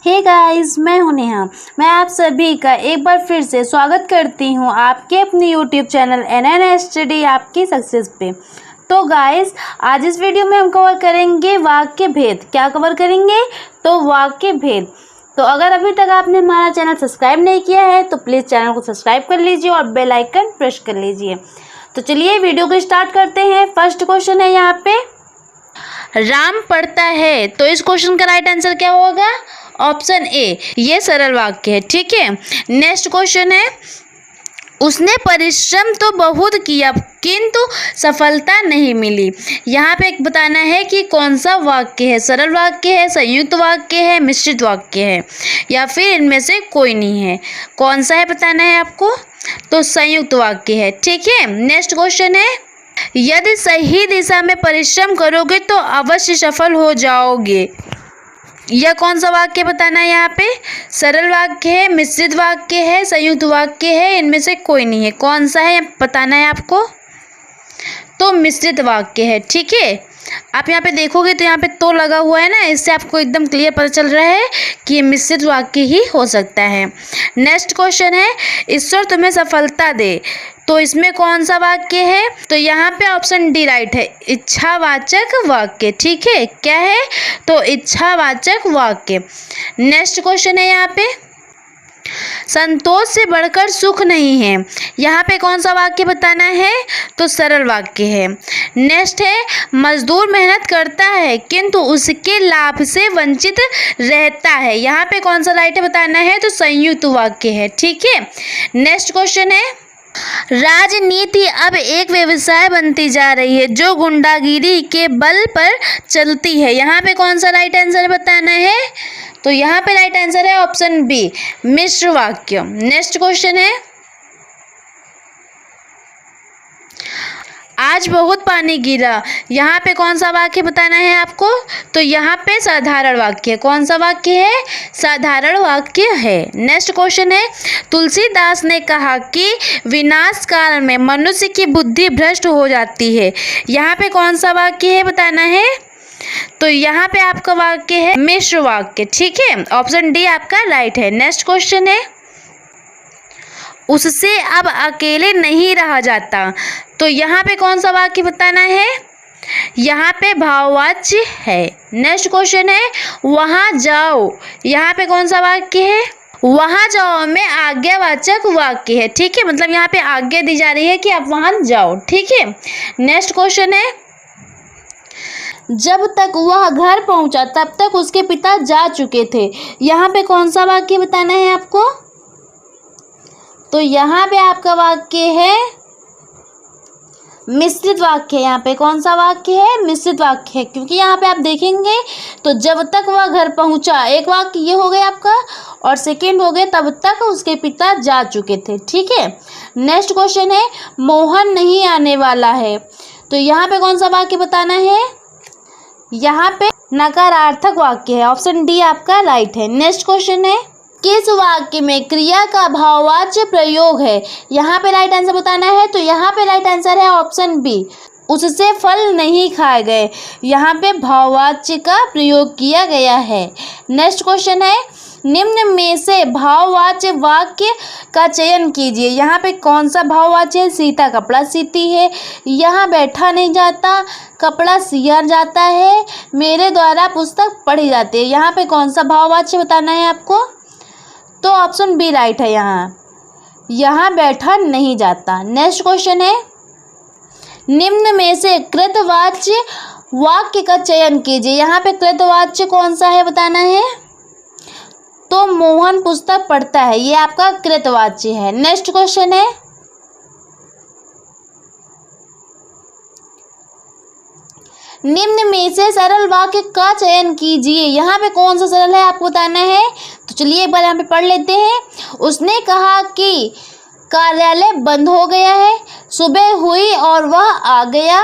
Hey guys, मैं हूं नेहा। मैं आप सभी का एक बार फिर से स्वागत करती हूं आपके अपने यूट्यूब चैनल NN स्टडी आपकी सक्सेस पे। तो गाइस, आज इस वीडियो में हम कवर करेंगे वाक्य भेद। क्या कवर करेंगे? तो वाक्य भेद। तो अगर अभी तक आपने हमारा चैनल सब्सक्राइब नहीं किया है तो प्लीज़ चैनल को सब्सक्राइब कर लीजिए और बेल आइकन प्रेस कर लीजिए। तो चलिए वीडियो को स्टार्ट करते हैं। फर्स्ट क्वेश्चन है यहाँ पे, राम पढ़ता है। तो इस क्वेश्चन का राइट आंसर क्या होगा? ऑप्शन ए, ये सरल वाक्य है। ठीक है। नेक्स्ट क्वेश्चन है, उसने परिश्रम तो बहुत किया किंतु सफलता नहीं मिली। यहाँ पे एक बताना है कि कौन सा वाक्य है, सरल वाक्य है, संयुक्त वाक्य है, मिश्रित वाक्य है, या फिर इनमें से कोई नहीं है। कौन सा है बताना है आपको। तो संयुक्त वाक्य है। ठीक है। नेक्स्ट क्वेश्चन है, यदि सही दिशा में परिश्रम करोगे तो अवश्य सफल हो जाओगे। यह कौन सा वाक्य बताना है यहाँ पे? सरल वाक्य है, मिश्रित वाक्य है, संयुक्त वाक्य है, इनमें से कोई नहीं है। कौन सा है बताना है आपको। तो मिश्रित वाक्य है। ठीक है। आप यहाँ पे देखोगे तो यहाँ पे तो लगा हुआ है ना, इससे आपको एकदम क्लियर पता चल रहा है कि ये मिश्रित वाक्य ही हो सकता है। नेक्स्ट क्वेश्चन है, ईश्वर तुम्हें सफलता दे। तो इसमें कौन सा वाक्य है? तो यहाँ पे ऑप्शन डी राइट है, इच्छावाचक वाक्य। ठीक है। क्या है? तो इच्छावाचक वाक्य। नेक्स्ट क्वेश्चन है यहाँ पे, संतोष से बढ़कर सुख नहीं है। यहाँ पे कौन सा वाक्य बताना है? तो सरल वाक्य है। नेक्स्ट है, मजदूर मेहनत करता है किंतु उसके लाभ से वंचित रहता है। यहाँ पे कौन सा राइट है बताना है? तो संयुक्त वाक्य है। ठीक है। नेक्स्ट क्वेश्चन है, राजनीति अब एक व्यवसाय बनती जा रही है जो गुंडागिरी के बल पर चलती है। यहाँ पे कौन सा राइट आंसर बताना है? तो यहाँ पे राइट आंसर है ऑप्शन बी, मिश्र वाक्य। नेक्स्ट क्वेश्चन है, आज बहुत पानी गिरा। यहाँ पे कौन सा वाक्य बताना है आपको? तो यहाँ पे साधारण वाक्य है। कौन सा वाक्य है? साधारण वाक्य है। नेक्स्ट क्वेश्चन है, तुलसीदास ने कहा कि विनाश काल में मनुष्य की बुद्धि भ्रष्ट हो जाती है। यहाँ पे कौन सा वाक्य है बताना है? तो यहाँ पे आपका वाक्य है मिश्र वाक्य। ठीक है। ऑप्शन डी आपका राइट है। नेक्स्ट क्वेश्चन है, उससे अब अकेले नहीं रहा जाता। तो यहाँ पे कौन सा वाक्य बताना है? यहाँ पे भाववाच्य है। नेक्स्ट क्वेश्चन है, वहाँ जाओ। यहाँ पे कौन सा वाक्य है? वहाँ जाओ में आज्ञावाचक वाक्य है। ठीक है। मतलब यहाँ पे आज्ञा दी जा रही है कि आप वहाँ जाओ। ठीक है। नेक्स्ट क्वेश्चन है, जब तक वह घर पहुँचा तब तक उसके पिता जा चुके थे। यहाँ पे कौन सा वाक्य बताना है आपको? तो यहाँ पे आपका वाक्य है मिश्रित वाक्य। यहाँ पे कौन सा वाक्य है? मिश्रित वाक्य है, क्योंकि यहाँ पे आप देखेंगे तो जब तक वह घर पहुँचा, एक वाक्य ये हो गया आपका, और सेकंड हो गया तब तक उसके पिता जा चुके थे। ठीक है। नेक्स्ट क्वेश्चन है, मोहन नहीं आने वाला है। तो यहाँ पे कौन सा वाक्य बताना है? यहाँ पे नकारार्थक वाक्य है। ऑप्शन डी आपका राइट है। नेक्स्ट क्वेश्चन है, किस वाक्य में क्रिया का भाववाच्य प्रयोग है? यहाँ पे राइट आंसर बताना है। तो यहाँ पे राइट आंसर है ऑप्शन बी, उससे फल नहीं खाए गए। यहाँ पे भाववाच्य का प्रयोग किया गया है। नेक्स्ट क्वेश्चन है, निम्न में से भाववाच्य वाक्य का चयन कीजिए। यहाँ पे कौन सा भाववाच्य है? सीता कपड़ा सीती है, यहाँ बैठा नहीं जाता, कपड़ा सिया जाता है, मेरे द्वारा पुस्तक पढ़ी जाती है। यहाँ पे कौन सा भाववाच्य बताना है आपको? तो ऑप्शन बी राइट है। यहाँ बैठा नहीं जाता। नेक्स्ट क्वेश्चन है, निम्न में से कृतवाच्य वाक्य का चयन कीजिए। यहाँ पे कृतवाच्य कौन सा है बताना है? तो मोहन पुस्तक पढ़ता है, ये आपका कृतवाच्य है। नेक्स्ट क्वेश्चन है, निम्न में से सरल वाक्य का चयन कीजिए। यहाँ पे कौन सा सरल है आपको बताना है। तो चलिए एक बार यहाँ पे पढ़ लेते हैं। उसने कहा कि कार्यालय बंद हो गया है, सुबह हुई और वह आ गया।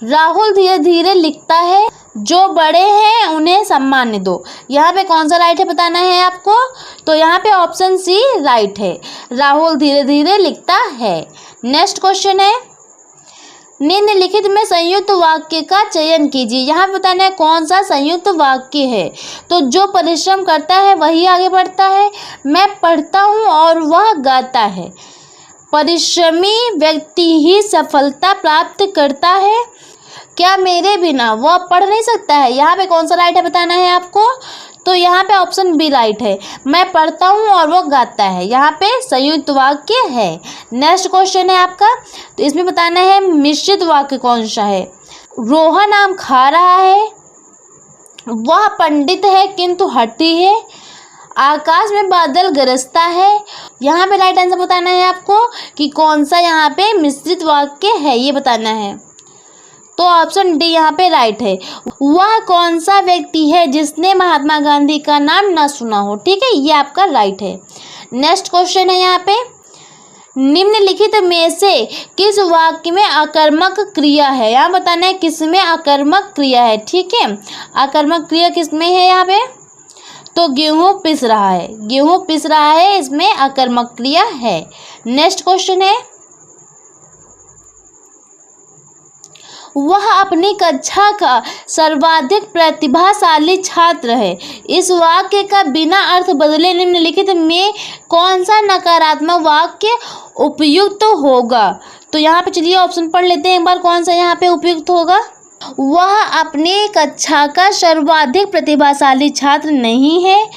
राहुल धीरे धीरे लिखता है, जो बड़े हैं उन्हें सम्मान दो। यहाँ पे कौन सा राइट है बताना है आपको। तो यहाँ पे ऑप्शन सी राइट है, राहुल धीरे धीरे लिखता है। नेक्स्ट क्वेश्चन है, निम्नलिखित में संयुक्त वाक्य का चयन कीजिए। यहाँ बताना है कौन सा संयुक्त वाक्य है। तो जो परिश्रम करता है वही आगे बढ़ता है। मैं पढ़ता हूँ और वह गाता है। परिश्रमी व्यक्ति ही सफलता प्राप्त करता है। क्या मेरे बिना वह पढ़ नहीं सकता है। यहाँ पे कौन सा राइट है बताना है आपको। तो यहाँ पे ऑप्शन बी राइट है। मैं पढ़ता हूँ और वो गाता है, यहाँ पे संयुक्त वाक्य है। नेक्स्ट क्वेश्चन है आपका, तो इसमें बताना है मिश्रित वाक्य कौन सा है। रोहन आम खा रहा है, वह पंडित है किंतु हठी है, आकाश में बादल गरजता है। यहाँ पे राइट आंसर बताना है आपको कि कौन सा यहाँ पे मिश्रित वाक्य है, ये बताना है। तो ऑप्शन डी यहाँ पे राइट है। वह कौन सा व्यक्ति है जिसने महात्मा गांधी का नाम ना सुना हो। ठीक है, ये आपका राइट है। नेक्स्ट क्वेश्चन है यहाँ पे, निम्नलिखित में से किस वाक्य में आकर्मक क्रिया है। यहाँ बताना है किस में आकर्मक क्रिया है। ठीक है, आकर्मक क्रिया किस में है यहाँ पे। तो गेहूं पिस रहा है, गेहूं पिस रहा है, इसमें आकर्मक क्रिया है। नेक्स्ट क्वेश्चन है, वह अपनी कक्षा का सर्वाधिक प्रतिभाशाली छात्र है। इस वाक्य का बिना अर्थ बदले निम्नलिखित में कौन सा नकारात्मक वाक्य उपयुक्त होगा। तो यहाँ पे चलिए ऑप्शन पढ़ लेते हैं एक बार, कौन सा यहाँ पे उपयुक्त होगा। वह अपनी कक्षा का सर्वाधिक प्रतिभाशाली छात्र नहीं है,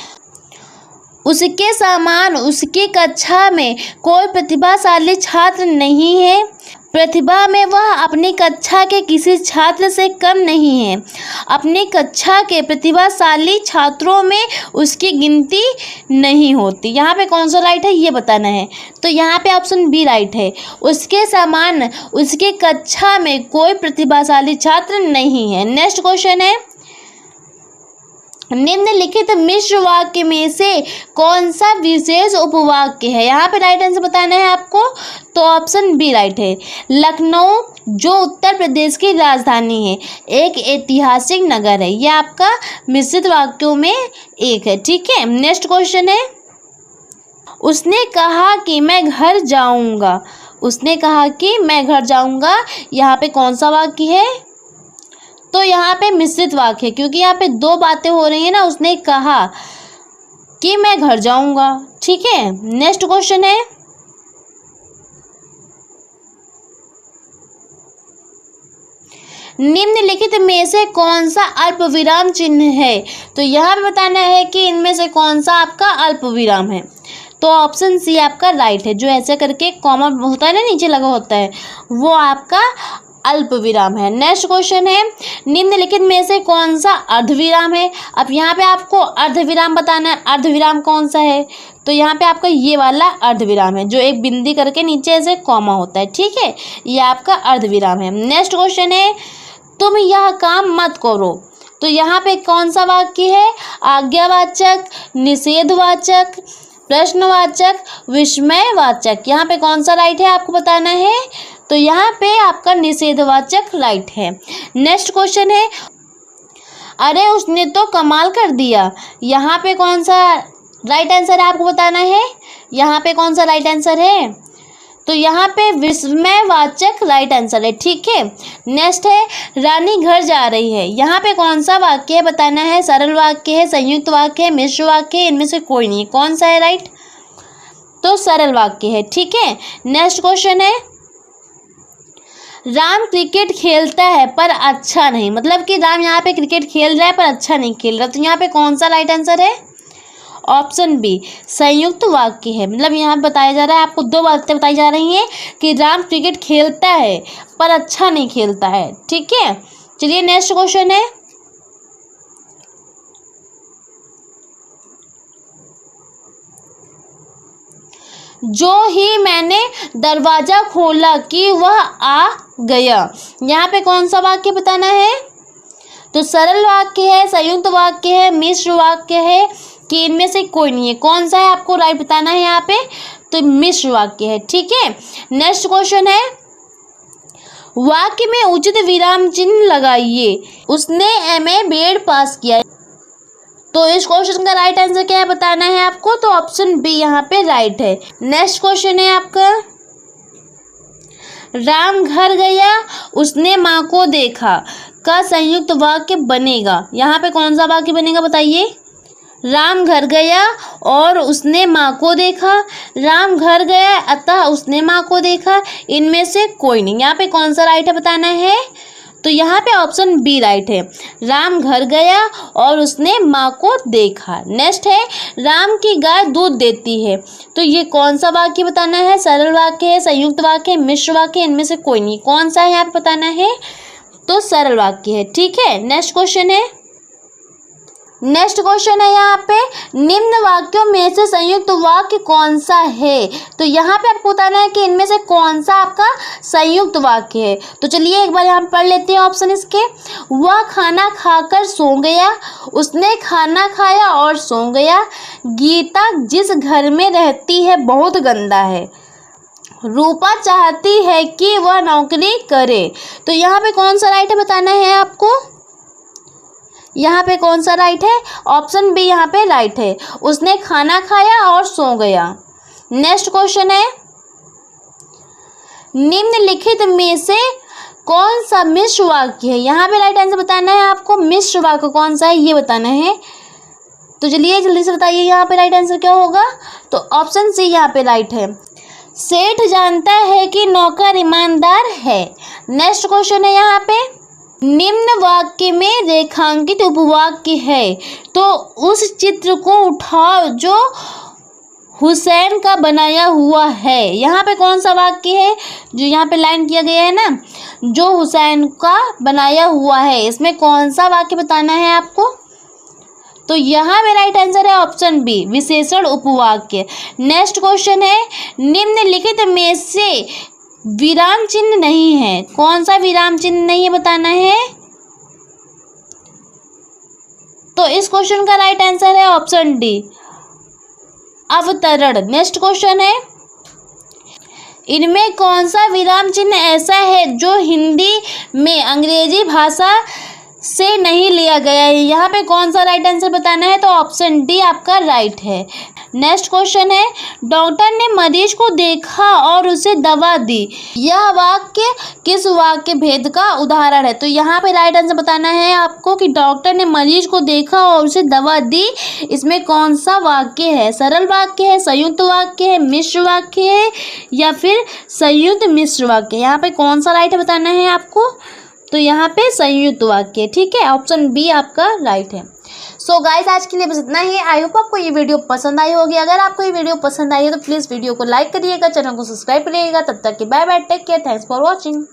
उसके समान उसकी कक्षा में कोई प्रतिभाशाली छात्र नहीं है, प्रतिभा में वह अपनी कक्षा के किसी छात्र से कम नहीं है, अपनी कक्षा के प्रतिभाशाली छात्रों में उसकी गिनती नहीं होती। यहाँ पे कौन सा राइट है ये बताना है। तो यहाँ पे ऑप्शन बी राइट है। उसके समान उसकी कक्षा में कोई प्रतिभाशाली छात्र नहीं है। नेक्स्ट क्वेश्चन है, निम्नलिखित मिश्र वाक्य में से कौन सा विशेष उपवाक्य है। यहाँ पे राइट आंसर बताना है आपको। तो ऑप्शन बी राइट है। लखनऊ जो उत्तर प्रदेश की राजधानी है, एक ऐतिहासिक नगर है, यह आपका मिश्रित वाक्यों में एक है। ठीक है, नेक्स्ट क्वेश्चन है, उसने कहा कि मैं घर जाऊंगा, उसने कहा कि मैं घर जाऊंगा, यहाँ पे कौन सा वाक्य है। तो यहाँ पे मिश्रित वाक्य है, क्योंकि यहाँ पे दो बातें हो रही है ना। उसने कहा कि मैं घर जाऊंगा। ठीक है, नेक्स्ट क्वेश्चन है, निम्नलिखित में से कौन सा अल्प विराम चिन्ह है। तो यहाँ पे बताना है कि इनमें से कौन सा आपका अल्प विराम है। तो ऑप्शन सी आपका राइट है। जो ऐसे करके कॉमा होता है ना, नीचे लगा होता है, वो आपका अल्प विराम है। नेक्स्ट क्वेश्चन है, निम्नलिखित में से कौन सा अर्धविराम है। अब यहाँ पे आपको अर्धविराम बताना है, अर्धविराम कौन सा है। तो यहाँ पे आपका ये वाला अर्धविराम है, जो एक बिंदी करके नीचे ऐसे कॉमा होता है। ठीक है, ये आपका अर्धविराम है। नेक्स्ट क्वेश्चन है, तुम यह काम मत करो। तो यहाँ पे कौन सा वाक्य है। आज्ञावाचक, निषेधवाचक, प्रश्नवाचक, विस्मयवाचक। यहाँ पे कौन सा राइट है आपको बताना है। तो यहाँ पे आपका निषेधवाचक राइट है। नेक्स्ट क्वेश्चन है, अरे उसने तो कमाल कर दिया। यहाँ पे कौन सा राइट आंसर है आपको बताना है। यहाँ पे कौन सा राइट आंसर है। तो यहाँ पे विस्मयवाचक राइट आंसर है। ठीक है, नेक्स्ट है, रानी घर जा रही है। यहाँ पे कौन सा वाक्य है बताना है। सरल वाक्य है, संयुक्त वाक्य है, मिश्र वाक्य है, इनमें से कोई नहीं। कौन सा है राइट। तो सरल वाक्य है। ठीक है, नेक्स्ट क्वेश्चन है, राम क्रिकेट खेलता है पर अच्छा नहीं। मतलब कि राम यहाँ पे क्रिकेट खेल रहा है पर अच्छा नहीं खेल रहा। तो यहाँ पे कौन सा राइट आंसर है। ऑप्शन बी संयुक्त वाक्य है। मतलब यहाँ बताया जा रहा है, आपको दो बातें बताई जा रही हैं कि राम क्रिकेट खेलता है पर अच्छा नहीं खेलता है। ठीक है, चलिए नेक्स्ट क्वेश्चन है, जो ही मैंने दरवाजा खोला कि वह आ गया। यहाँ पे कौन सा वाक्य बताना है। तो सरल वाक्य है, संयुक्त वाक्य है, मिश्र वाक्य है, कि इनमें से कोई नहीं है। कौन सा है आपको राइट बताना है यहाँ पे। तो मिश्र वाक्य है। ठीक है, नेक्स्ट क्वेश्चन है, वाक्य में उचित विराम चिन्ह लगाइए। उसने एमए बीएड पास किया। तो इस क्वेश्चन का राइट आंसर क्या है बताना है आपको। तो ऑप्शन बी यहाँ पे राइट है। नेक्स्ट क्वेश्चन है आपका, राम घर गया उसने माँ को देखा का संयुक्त वाक्य बनेगा। यहाँ पे कौन सा वाक्य बनेगा बताइए। राम घर गया और उसने माँ को देखा, राम घर गया अतः उसने माँ को देखा, इनमें से कोई नहीं। यहाँ पे कौन सा राइट है बताना है। तो यहाँ पे ऑप्शन बी राइट है, राम घर गया और उसने माँ को देखा। नेक्स्ट है, राम की गाय दूध देती है। तो ये कौन सा वाक्य बताना है। सरल वाक्य है, संयुक्त वाक्य है, मिश्र वाक्य, इनमें से कोई नहीं। कौन सा है यहाँ पे बताना है। तो सरल वाक्य है। ठीक है, नेक्स्ट क्वेश्चन है। नेक्स्ट क्वेश्चन है यहाँ पे, निम्न वाक्यों में से संयुक्त वाक्य कौन सा है। तो यहाँ पे आपको बताना है कि इनमें से कौन सा आपका संयुक्त वाक्य है। तो चलिए एक बार यहाँ पे पढ़ लेते हैं ऑप्शन इसके। वह खाना खाकर सो गया, उसने खाना खाया और सो गया, गीता जिस घर में रहती है बहुत गंदा है, रूपा चाहती है कि वह नौकरी करे। तो यहाँ पे कौन सा राइट है बताना है आपको। यहाँ पे कौन सा राइट है। ऑप्शन बी यहाँ पे राइट है, उसने खाना खाया और सो गया। नेक्स्ट क्वेश्चन है, निम्नलिखित में से कौन सा मिश्र वाक्य है। यहाँ पे राइट आंसर बताना है आपको। मिश्र वाक्य कौन सा है ये बताना है। तो चलिए जल्दी से बताइए यहाँ पे राइट आंसर क्या होगा। तो ऑप्शन सी यहाँ पे राइट है, सेठ जानता है कि नौकर ईमानदार है। नेक्स्ट क्वेश्चन है यहाँ पे, निम्न वाक्य में रेखांकित उपवाक्य है तो उस चित्र को उठाओ जो हुसैन का बनाया हुआ है। यहाँ पे कौन सा वाक्य है जो यहाँ पे लाइन किया गया है ना, जो हुसैन का बनाया हुआ है, इसमें कौन सा वाक्य बताना है आपको। तो यहाँ पे राइट आंसर है ऑप्शन बी, विशेषण उपवाक्य। नेक्स्ट क्वेश्चन है, निम्नलिखित में से विराम चिन्ह नहीं है। कौन सा विराम चिन्ह नहीं है बताना है। तो इस क्वेश्चन का राइट आंसर है ऑप्शन डी, अवतरण। नेक्स्ट क्वेश्चन है, इनमें कौन सा विराम चिन्ह ऐसा है जो हिंदी में अंग्रेजी भाषा से नहीं लिया गया है। यहाँ पे कौन सा राइट आंसर बताना है। तो ऑप्शन डी आपका राइट है। नेक्स्ट क्वेश्चन है, डॉक्टर ने मरीज को देखा और उसे दवा दी। यह वाक्य किस वाक्य भेद का उदाहरण है। तो यहाँ पे राइट आंसर बताना है आपको कि डॉक्टर ने मरीज को देखा और उसे दवा दी, इसमें कौन सा वाक्य है। सरल वाक्य है, संयुक्त वाक्य है, मिश्र वाक्य है या फिर संयुक्त मिश्र वाक्य। यहाँ पे कौन सा राइट है बताना है आपको। तो यहाँ पे संयुक्त वाक्य। ठीक है, ऑप्शन बी आपका राइट है। सो गाइस आज के लिए बस इतना ही। आई होप आपको ये वीडियो पसंद आई होगी। अगर आपको ये वीडियो पसंद आई है तो प्लीज़ वीडियो को लाइक करिएगा, चैनल को सब्सक्राइब करिएगा। तब तक के bye bye, take care, thanks for watching.